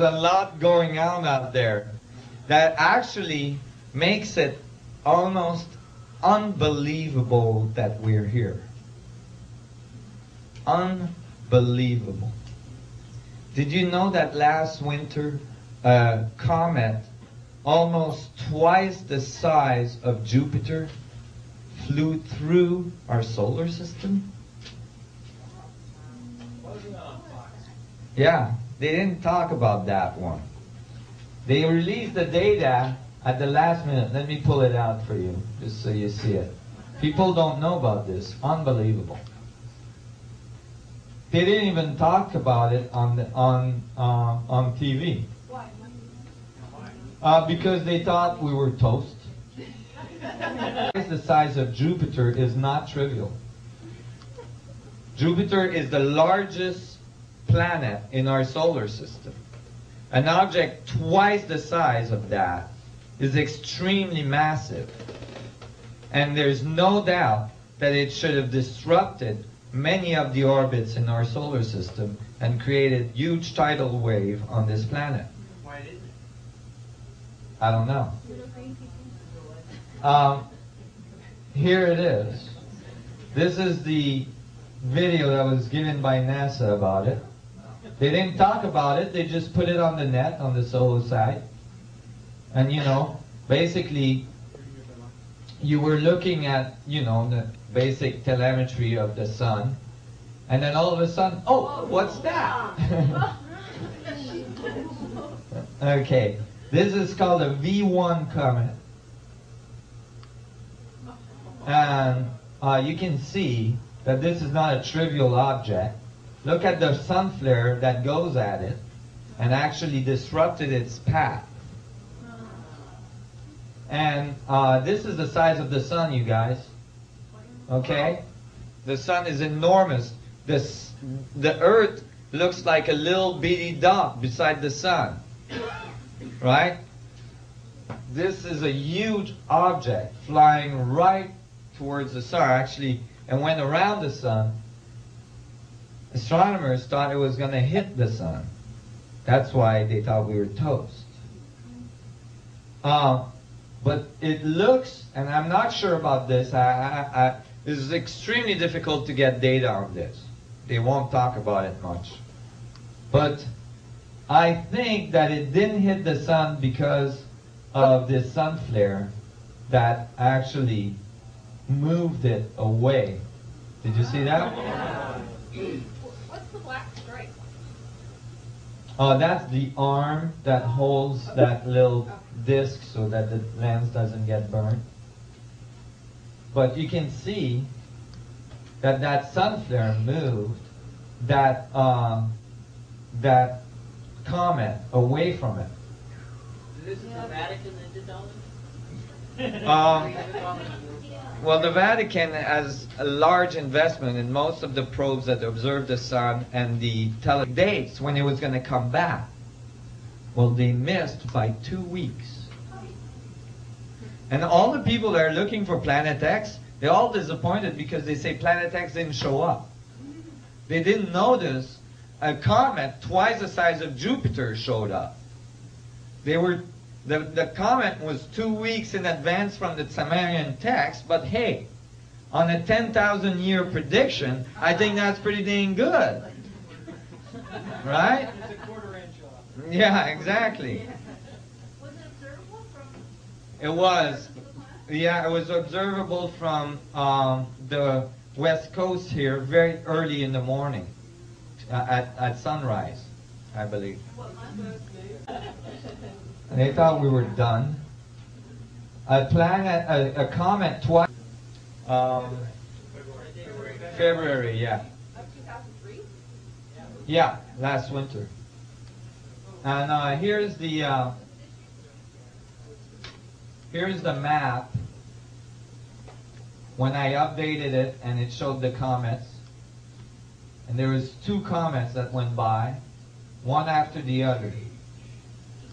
a lot going on out there that actually makes it almost unbelievable that we're here. Unbelievable. Did you know that last winter a comet almost twice the size of Jupiter flew through our solar system? Yeah, they didn't talk about that one. They released the data at the last minute. Let me pull it out for you, just so you see it. People don't know about this. Unbelievable. They didn't even talk about it on TV. Why? Because they thought we were toast. The size of Jupiter is not trivial. Jupiter is the largest planet in our solar system. An object twice the size of that is extremely massive. And there's no doubt that it should have disrupted many of the orbits in our solar system and created huge tidal wave on this planet. Why didn't it? I don't know. Here it is. This is the video that was given by NASA about it. They didn't talk about it, they just put it on the net, on the solo site. And you know, basically, you were looking at, you know, the basic telemetry of the sun. And then all of a sudden, oh, what's that? Okay, this is called a V1 comet. And you can see that this is not a trivial object. Look at the sun flare that goes at it and actually disrupted its path. And this is the size of the sun, you guys. Okay? The sun is enormous. The earth looks like a little bitty dot beside the sun. Right? This is a huge object flying right towards the sun, actually, and went around the sun. Astronomers thought it was going to hit the sun. That's why they thought we were toast. But it looks, and I'm not sure about this, this is extremely difficult to get data on this. They won't talk about it much. But I think that it didn't hit the sun because of this sun flare that actually moved it away. Did you see that? What's the black stripe? Oh, that's the arm that holds that little disc so that the lens doesn't get burned. But you can see that that sun flare moved that that comet away from it. This is the Vatican that did all this? Well, the Vatican has a large investment in most of the probes that observe the sun and the dates when it was going to come back. Well, they missed by 2 weeks. And all the people that are looking for Planet X, they're all disappointed because they say Planet X didn't show up. They didn't notice a comet twice the size of Jupiter showed up. The comet was 2 weeks in advance from the Sumerian text, but hey, on a 10,000 year prediction, I think that's pretty dang good. Right? It's a quarter-inch off. Yeah, exactly. Was it observable from? It was. Yeah, it was observable from the west coast here very early in the morning, at sunrise, I believe. What month? They thought we were done. A comet twice. February, yeah. Of 2003? Yeah, last winter. And here's the map. When I updated it, and it showed the comets, and there was 2 comets that went by, one after the other.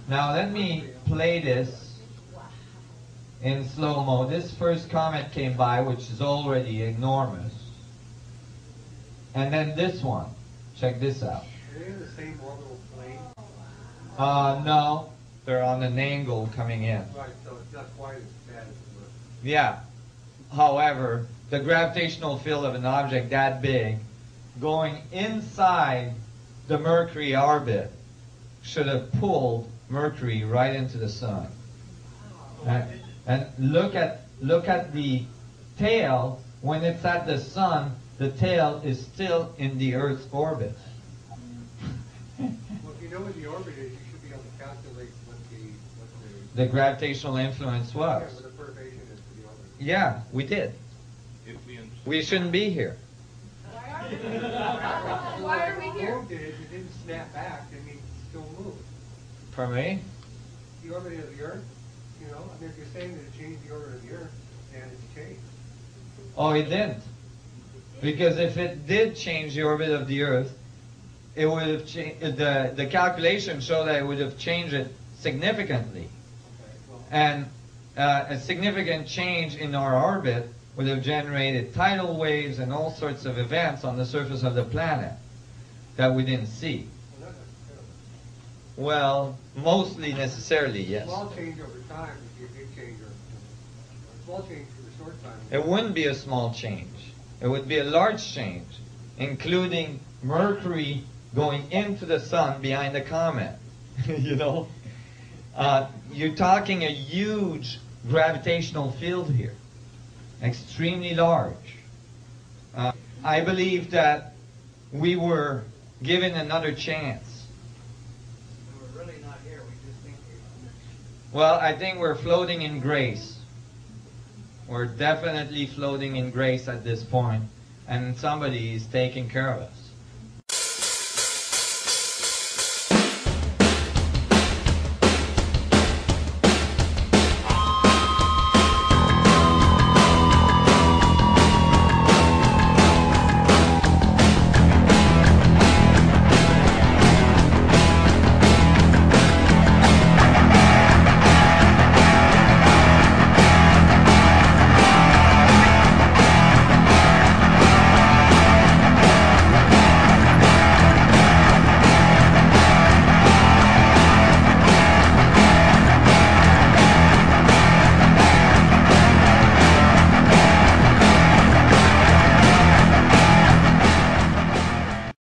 Now let me play this in slow-mo. This first comet came by, which is already enormous. And then this one. Check this out. Are they in the same orbital plane? No, they're on an angle coming in. Right, so it's not quite as bad as it looks. Yeah. However, the gravitational field of an object that big going inside the Mercury orbit should have pulled Mercury right into the sun. And look at the tail. When it's at the sun, the tail is still in the Earth's orbit. Well, if you know what the orbit is, you should be able to calculate what The gravitational influence was. what the perturbation is to the orbit. Yeah, we did. If we understand. We shouldn't be here. Why are we here? Why are we here? Moved it, it didn't snap back, it means it's still moved. Pardon me? The orbit of the Earth, you know, I mean, if you're saying that it changed the orbit of the Earth, then it's changed. Oh, it didn't. Because if it did change the orbit of the Earth, it would have changed. The calculation showed that it would have changed it significantly, Okay, well, and a significant change in our orbit would have generated tidal waves and all sorts of events on the surface of the planet that we didn't see. well, not necessarily. Well, mostly necessarily, A yes. small change over time would be a big change, or a small change for a short time. It wouldn't be a small change. It would be a large change, including Mercury going into the sun behind the comet. You know? You're talking a huge gravitational field here. Extremely large. I believe that we were given another chance. We're really not here, we just think we are. Well, I think we're floating in grace. We're definitely floating in grace at this point, and somebody is taking care of us.